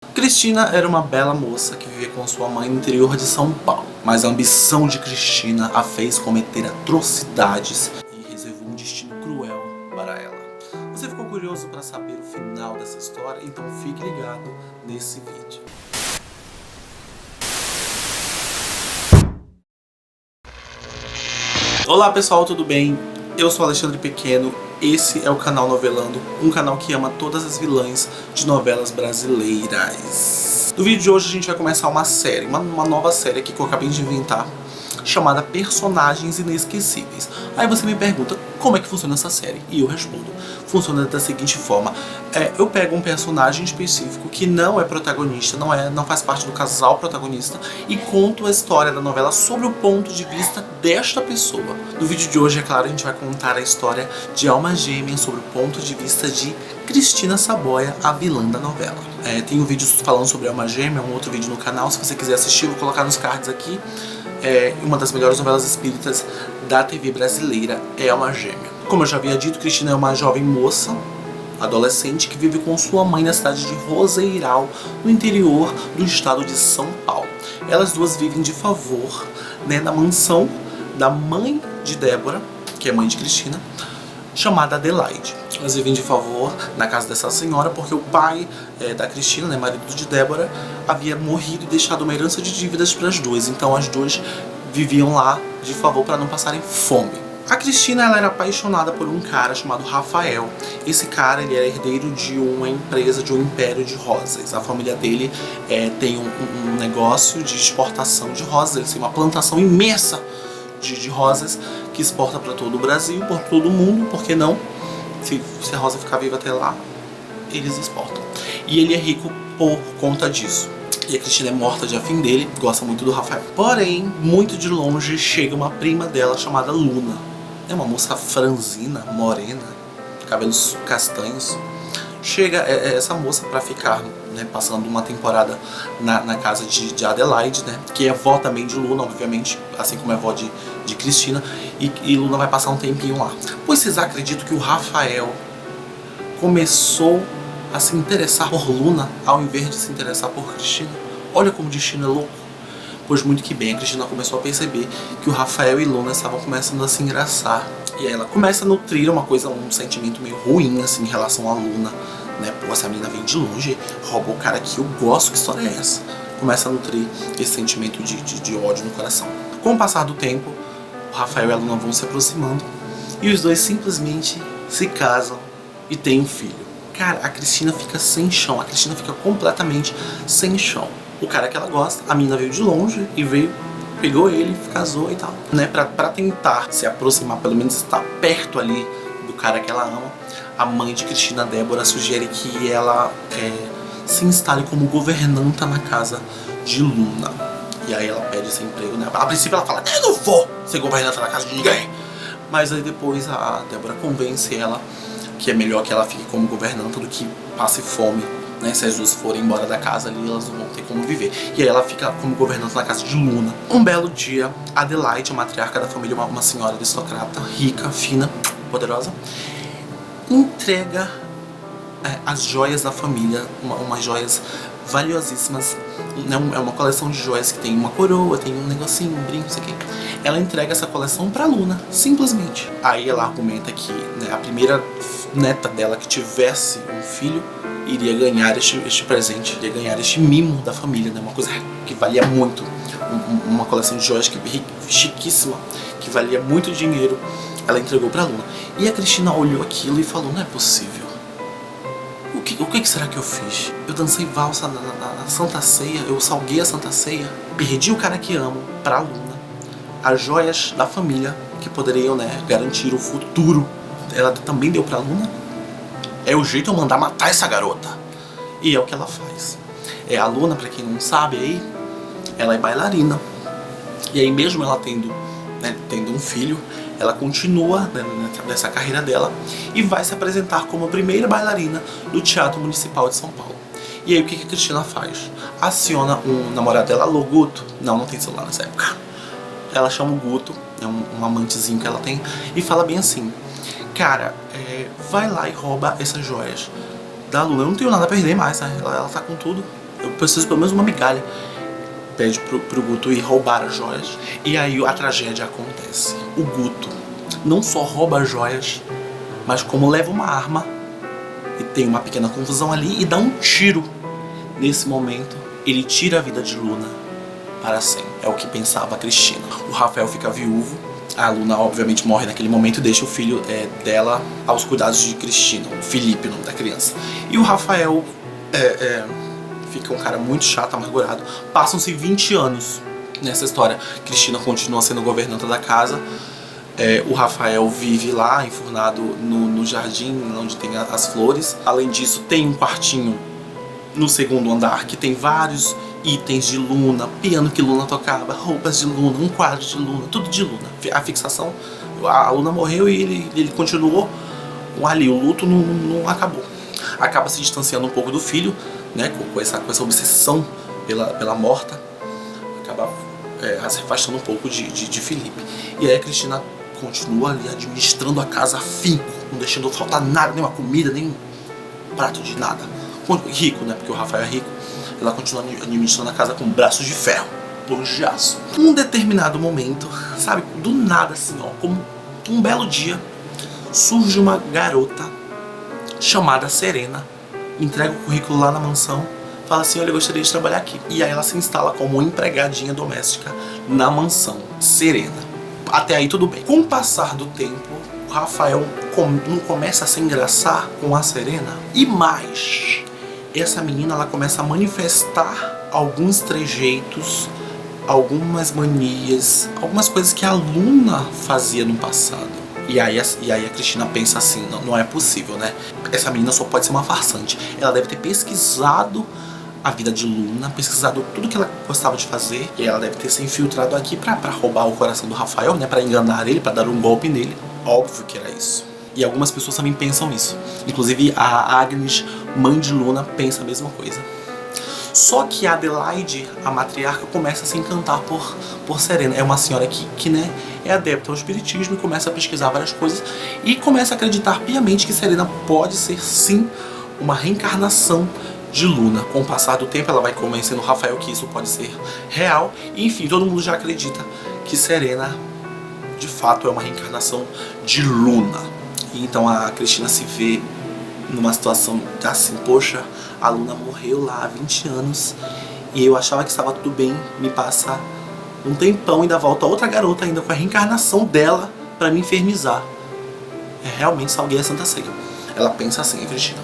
Cristina era uma bela moça que vivia com sua mãe no interior de São Paulo. Mas a ambição de Cristina a fez cometer atrocidades e reservou um destino cruel para ela. Você ficou curioso para saber o final dessa história? Então fique ligado nesse vídeo. Olá pessoal, tudo bem? Eu sou Alexandre Pequeno, esse é o canal Novelando, um canal que ama todas as vilãs de novelas brasileiras. No vídeo de hoje a gente vai começar uma série, uma nova série aqui que eu acabei de inventar, chamada Personagens Inesquecíveis. Aí você me pergunta, como é que funciona essa série? E eu respondo, funciona da seguinte forma. Eu pego um personagem específico que não é protagonista, não faz parte do casal protagonista, e conto a história da novela sobre o ponto de vista desta pessoa. No vídeo de hoje, é claro, a gente vai contar a história de Alma Gêmea sobre o ponto de vista de Cristina Saboia, a vilã da novela. Tem um vídeo falando sobre Alma Gêmea, um outro vídeo no canal, se você quiser assistir, eu vou colocar nos cards aqui. Uma das melhores novelas espíritas da TV brasileira é Alma Gêmea. Como eu já havia dito, Cristina é uma jovem moça, adolescente, que vive com sua mãe na cidade de Roseiral, no interior do estado de São Paulo. Elas duas vivem de favor, na mansão da mãe de Débora, que é mãe de Cristina, chamada Adelaide. Elas vivem de favor na casa dessa senhora porque o pai da Cristina, marido de Débora, havia morrido e deixado uma herança de dívidas para as duas. Então as duas viviam lá de favor para não passarem fome. A Cristina, ela era apaixonada por um cara chamado Rafael. Esse cara, ele era herdeiro de uma empresa, de um império de rosas. A família dele tem um negócio de exportação de rosas. Eles têm uma plantação imensa de rosas que exporta para todo o Brasil, por todo o mundo, por que não? Se a rosa ficar viva até lá, eles exportam. E ele é rico por conta disso. E a Cristina é morta de afim dele, gosta muito do Rafael. Porém, muito de longe chega uma prima dela chamada Luna. É uma moça franzina, morena, cabelos castanhos. Chega essa moça para ficar, passando uma temporada na casa de Adelaide, que é vó também de Luna, obviamente, assim como é vó de Cristina, e Luna vai passar um tempinho lá. Pois vocês acreditam que o Rafael começou a se interessar por Luna ao invés de se interessar por Cristina? Olha como o destino é louco. Pois muito que bem, a Cristina começou a perceber que o Rafael e Luna estavam começando a se engraçar. E aí ela começa a nutrir um sentimento meio ruim, assim, em relação a Luna. Pô, essa menina vem de longe, roubou o cara que eu gosto, que história é essa? Começa a nutrir esse sentimento de ódio no coração. Com o passar do tempo, o Rafael e a Luna vão se aproximando e os dois simplesmente se casam e têm um filho. Cara, a Cristina fica sem chão, a Cristina fica completamente sem chão. O cara que ela gosta, a menina veio de longe e pegou ele, casou e tal. Pra tentar se aproximar, pelo menos estar perto ali do cara que ela ama, a mãe de Cristina, Débora, sugere que ela se instale como governanta na casa de Luna. E aí ela pede esse emprego, A princípio ela fala, eu não vou ser governanta na casa de ninguém. Mas aí depois a Débora convence ela que é melhor que ela fique como governanta do que passe fome. Se as duas forem embora da casa ali, elas não vão ter como viver. E aí ela fica como governanta na casa de Luna. Um belo dia, Adelaide, a matriarca da família, uma senhora aristocrata, rica, fina, poderosa, entrega as joias da família, umas joias valiosíssimas. É uma coleção de joias que tem uma coroa, tem um negocinho, um brinco, não sei o que. Ela entrega essa coleção pra Luna, simplesmente. Aí ela argumenta que a primeira neta dela que tivesse um filho iria ganhar este presente, iria ganhar este mimo da família, uma coisa que valia muito, uma coleção de joias chiquíssima, que valia muito dinheiro. Ela entregou pra Luna. E a Cristina olhou aquilo e falou, não é possível. O que será que eu fiz? Eu dancei valsa na Santa Ceia, eu salguei a Santa Ceia, perdi o cara que amo pra Luna. As joias da família que poderiam garantir o futuro, ela também deu pra Luna. É o jeito de eu mandar matar essa garota. E é o que ela faz. A Luna, pra quem não sabe aí, ela é bailarina. E aí mesmo ela tendo um filho, ela continua nessa carreira dela e vai se apresentar como a primeira bailarina do Teatro Municipal de São Paulo. E aí o que a Cristina faz? Aciona um namorado dela, alô Guto. Não tem celular nessa época. Ela chama o Guto, um amantezinho que ela tem, e fala bem assim, cara, vai lá e rouba essas joias da Luna. Eu não tenho nada a perder mais, ela tá com tudo. eu preciso pelo menos uma migalha. Pede pro Guto ir roubar as joias. E aí a tragédia acontece. O Guto não só rouba as joias, mas como leva uma arma e tem uma pequena confusão ali e dá um tiro. Nesse momento, ele tira a vida de Luna para sempre. É o que pensava a Cristina. O Rafael fica viúvo. A Luna obviamente morre naquele momento e deixa o filho dela aos cuidados de Cristina. O Felipe, o nome da criança. E o Rafael fica um cara muito chato, amargurado. Passam-se 20 anos nessa história. Cristina continua sendo governanta da casa. O Rafael vive lá, enfurnado no jardim, onde tem as flores. Além disso, tem um quartinho no segundo andar que tem vários itens de Luna, piano que Luna tocava, roupas de Luna, um quadro de Luna, tudo de Luna. A fixação, a Luna morreu e ele continuou ali, o luto não acabou. Acaba se distanciando um pouco do filho, né, com essa obsessão pela morta, acaba se afastando um pouco de Felipe. E aí a Cristina continua ali administrando a casa afinco, não deixando faltar nada, nem uma comida, nem um prato de nada. Rico, né, porque o Rafael é rico. Ela continua administrando a casa com braços de ferro, punhos de aço. Num determinado momento, sabe, do nada assim, ó, como um belo dia, surge uma garota chamada Serena, entrega o currículo lá na mansão, fala assim: olha, eu gostaria de trabalhar aqui. E aí ela se instala como empregadinha doméstica na mansão Serena. Até aí tudo bem. Com o passar do tempo, o Rafael não começa a se engraçar com a Serena. E mais, essa menina ela começa a manifestar alguns trejeitos, algumas manias, algumas coisas que a Luna fazia no passado. E aí a Cristina pensa assim: não é possível, né? Essa menina só pode ser uma farsante. Ela deve ter pesquisado a vida de Luna, pesquisado tudo que ela gostava de fazer, e ela deve ter se infiltrado aqui pra roubar o coração do Rafael, né? Pra enganar ele, pra dar um golpe nele. Óbvio que era isso. E algumas pessoas também pensam isso. Inclusive a Agnes, mãe de Luna, pensa a mesma coisa. Só que a Adelaide, a matriarca, começa a se encantar por Serena. É uma senhora que né, é adepta ao espiritismo e começa a pesquisar várias coisas e começa a acreditar piamente que Serena pode ser sim uma reencarnação de Luna. Com o passar do tempo ela vai convencendo o Rafael que isso pode ser real. E enfim, todo mundo já acredita que Serena de fato é uma reencarnação de Luna. E então a Cristina se vê numa situação assim: poxa, a Luna morreu lá há 20 anos e eu achava que estava tudo bem, me passa um tempão e ainda volta outra garota ainda com a reencarnação dela pra me infernizar. Realmente salguei a Santa Ceia. Ela pensa assim, Cristina.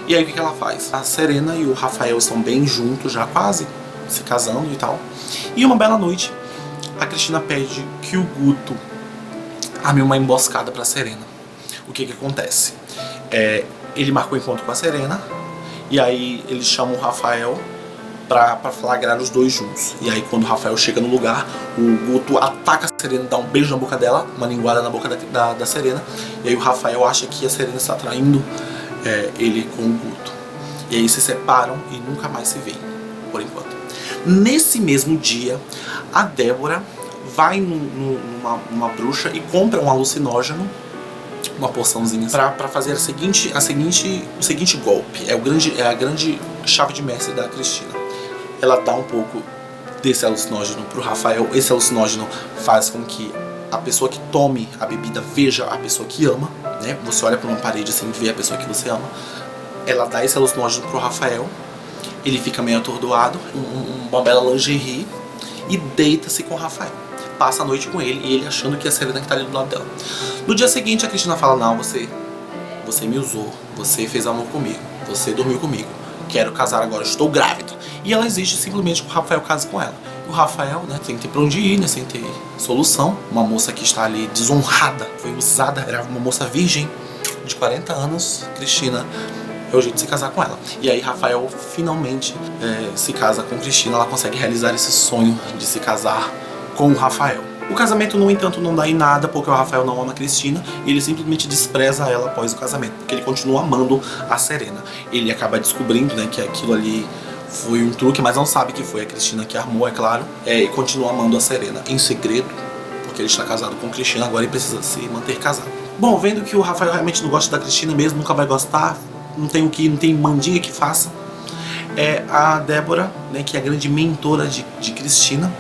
E aí o que ela faz? A Serena e o Rafael estão bem juntos, já quase se casando e tal. E uma bela noite, a Cristina pede que o Guto arme uma emboscada pra Serena. O que acontece? Ele marcou encontro com a Serena e aí eles chamam o Rafael pra flagrar os dois juntos. E aí quando o Rafael chega no lugar, o Guto ataca a Serena, dá um beijo na boca dela, uma linguada na boca da Serena. E aí o Rafael acha que a Serena está traindo ele com o Guto. E aí se separam e nunca mais se veem, por enquanto. Nesse mesmo dia, a Débora vai numa bruxa e compra um alucinógeno, uma porçãozinha, pra fazer o seguinte golpe. É a grande chave de mestre da Cristina. Ela dá um pouco desse alucinógeno pro Rafael. Esse alucinógeno faz com que a pessoa que tome a bebida veja a pessoa que ama, né? Você olha pra uma parede assim e vê a pessoa que você ama. Ela dá esse alucinógeno pro Rafael. Ele fica meio atordoado, uma bela lingerie, e deita-se com o Rafael. Passa a noite com ele e ele achando que é a Serena que tá ali do lado dela. No dia seguinte a Cristina fala: não, você me usou, você fez amor comigo, você dormiu comigo, quero casar agora, estou grávida. E ela exige simplesmente que o Rafael case com ela. E o Rafael, né, sem ter pra onde ir, né, sem ter solução. Uma moça que está ali desonrada, foi usada, era uma moça virgem de 40 anos. Cristina é o jeito de se casar com ela. E aí Rafael finalmente se casa com Cristina. Ela consegue realizar esse sonho de se casar com o Rafael. O casamento, no entanto, não dá em nada, porque o Rafael não ama a Cristina e ele simplesmente despreza ela após o casamento, porque ele continua amando a Serena. Ele acaba descobrindo, né, que aquilo ali foi um truque, mas não sabe que foi a Cristina que armou, é claro, e continua amando a Serena em segredo, porque ele está casado com Cristina agora e precisa se manter casado. Bom, vendo que o Rafael realmente não gosta da Cristina mesmo, nunca vai gostar, não tem mandinga que faça, a Débora, né, que é a grande mentora de Cristina,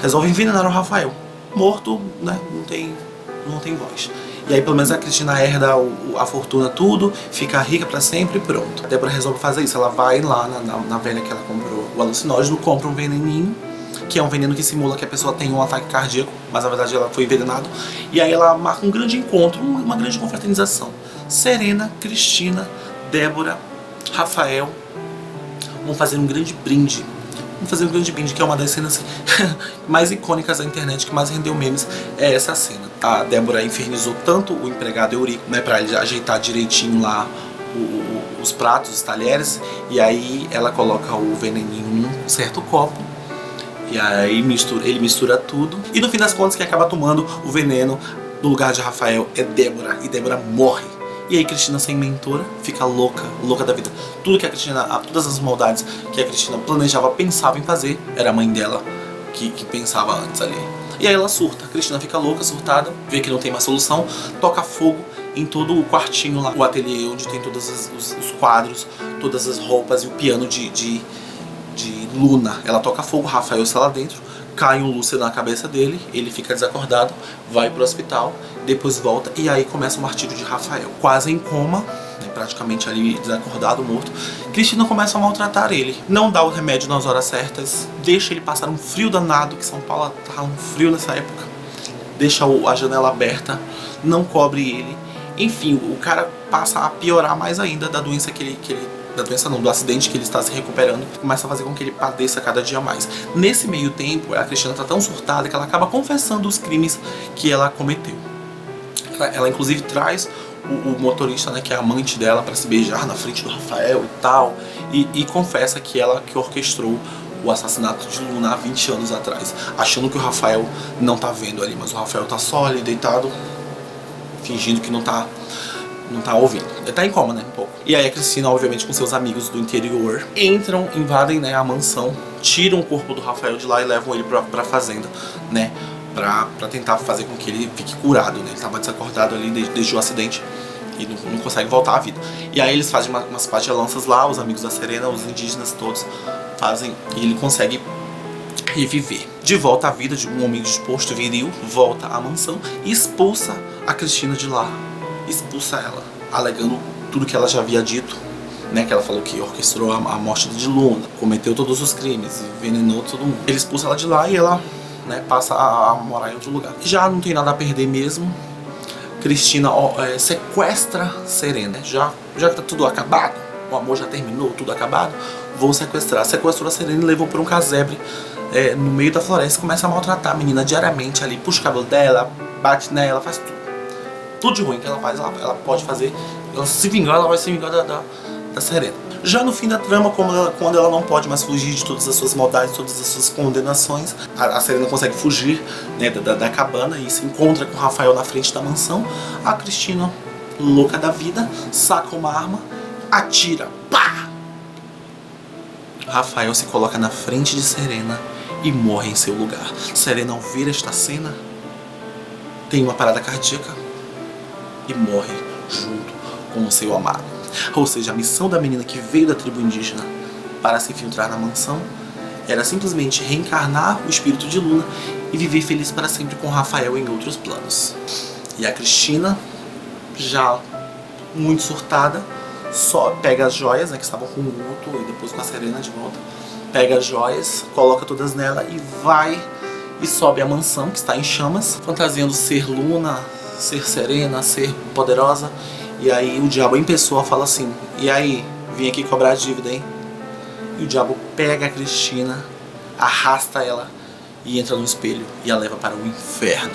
resolve envenenar o Rafael. Morto, né, não tem voz. E aí pelo menos a Cristina herda a fortuna, tudo, fica rica pra sempre e pronto. A Débora resolve fazer isso, ela vai lá na velha que ela comprou o alucinógeno, compra um veneninho, que é um veneno que simula que a pessoa tem um ataque cardíaco, mas na verdade ela foi envenenada. E aí ela marca um grande encontro, uma grande confraternização. Serena, Cristina, Débora, Rafael vão fazer um grande brinde. Vamos fazer um grande brinde, que é uma das cenas mais icônicas da internet, que mais rendeu memes, é essa cena. A Débora infernizou tanto o empregado Eurico, né, pra ele ajeitar direitinho lá os pratos, os talheres, e aí ela coloca o veneninho num certo copo, e aí ele mistura tudo, e no fim das contas quem acaba tomando o veneno no lugar de Rafael é Débora, e Débora morre. E aí Cristina, sem mentora, fica louca da vida. Tudo que a Cristina, todas as maldades que a Cristina planejava, pensava em fazer, era a mãe dela que pensava antes ali. E aí ela surta, a Cristina fica louca, surtada, vê que não tem mais solução, toca fogo em todo o quartinho lá, o ateliê onde tem todos os quadros, todas as roupas e o piano de Luna. Ela toca fogo, Rafael está lá dentro, cai um Lúcio na cabeça dele, ele fica desacordado, vai pro hospital, depois volta e aí começa o martírio de Rafael. Quase em coma, né, praticamente ali desacordado, morto, Cristina começa a maltratar ele. Não dá o remédio nas horas certas, deixa ele passar um frio danado, que São Paulo tá um frio nessa época, deixa a janela aberta, não cobre ele. Enfim, o cara passa a piorar mais ainda da doença do acidente que ele está se recuperando, começa a fazer com que ele padeça cada dia mais. Nesse meio tempo, a Cristina está tão surtada que ela acaba confessando os crimes que ela cometeu. Ela inclusive traz o motorista, né, que é amante dela, para se beijar na frente do Rafael e tal, e confessa que ela que orquestrou o assassinato de Luna há 20 anos atrás, achando que o Rafael não tá vendo ali, mas o Rafael tá só ali deitado, fingindo que não tá ouvindo. Ele tá em coma, né, um pouco. E aí a Cristina, obviamente com seus amigos do interior, entram, invadem, né, a mansão, tiram o corpo do Rafael de lá e levam ele pra fazenda, né, pra tentar fazer com que ele fique curado, né. Ele tava desacordado ali desde o acidente e não consegue voltar à vida. E aí eles fazem umas pagelanças lá, os amigos da Serena, os indígenas todos fazem, e ele consegue reviver. De volta à vida de um homem disposto, viril, volta à mansão e expulsa a Cristina de lá. Expulsa ela, alegando tudo que ela já havia dito, né, que ela falou que orquestrou a morte de Luna, cometeu todos os crimes, envenenou todo mundo. Ele expulsa ela de lá e ela, né, passa a morar em outro lugar. Já não tem nada a perder mesmo, Cristina sequestra Serena. Já que tá tudo acabado, o amor já terminou, tudo acabado, vou sequestrar. Sequestrou a Serena e levou por um casebre no meio da floresta, começa a maltratar a menina diariamente ali, puxa o cabelo dela, bate nela, faz tudo de ruim que ela faz, ela pode fazer. Ela se vingar, ela vai se vingar da Serena. Já no fim da trama, quando ela não pode mais fugir de todas as suas maldades, todas as suas condenações, a Serena consegue fugir, né, da cabana e se encontra com o Rafael na frente da mansão. A Cristina, louca da vida, saca uma arma, atira, pá! Rafael se coloca na frente de Serena e morre em seu lugar. Serena, ao ver esta cena, tem uma parada cardíaca e morre junto com o seu amado. Ou seja, a missão da menina que veio da tribo indígena para se infiltrar na mansão era simplesmente reencarnar o espírito de Luna e viver feliz para sempre com Rafael em outros planos. E a Cristina, já muito surtada, só pega as joias, né, que estavam com o Guto e depois com a Serena de volta, pega as joias, coloca todas nela e vai e sobe a mansão que está em chamas, fantasiando ser Luna, ser Serena, ser poderosa. E aí o diabo em pessoa fala assim: e aí, vim aqui cobrar a dívida, hein? E o diabo pega a Cristina, arrasta ela e entra no espelho e a leva para o inferno.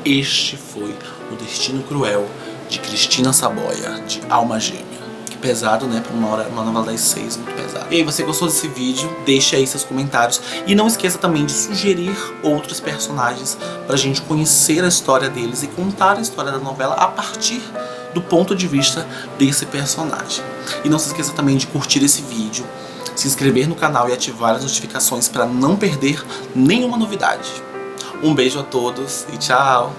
Este foi o destino cruel de Cristina Saboia, de Alma Gêmea. Que pesado, né? Pra uma novela das 6, muito pesado. E aí, você gostou desse vídeo? Deixe aí seus comentários. E não esqueça também de sugerir outros personagens pra gente conhecer a história deles e contar a história da novela a partir do ponto de vista desse personagem. E não se esqueça também de curtir esse vídeo, se inscrever no canal e ativar as notificações para não perder nenhuma novidade. Um beijo a todos e tchau!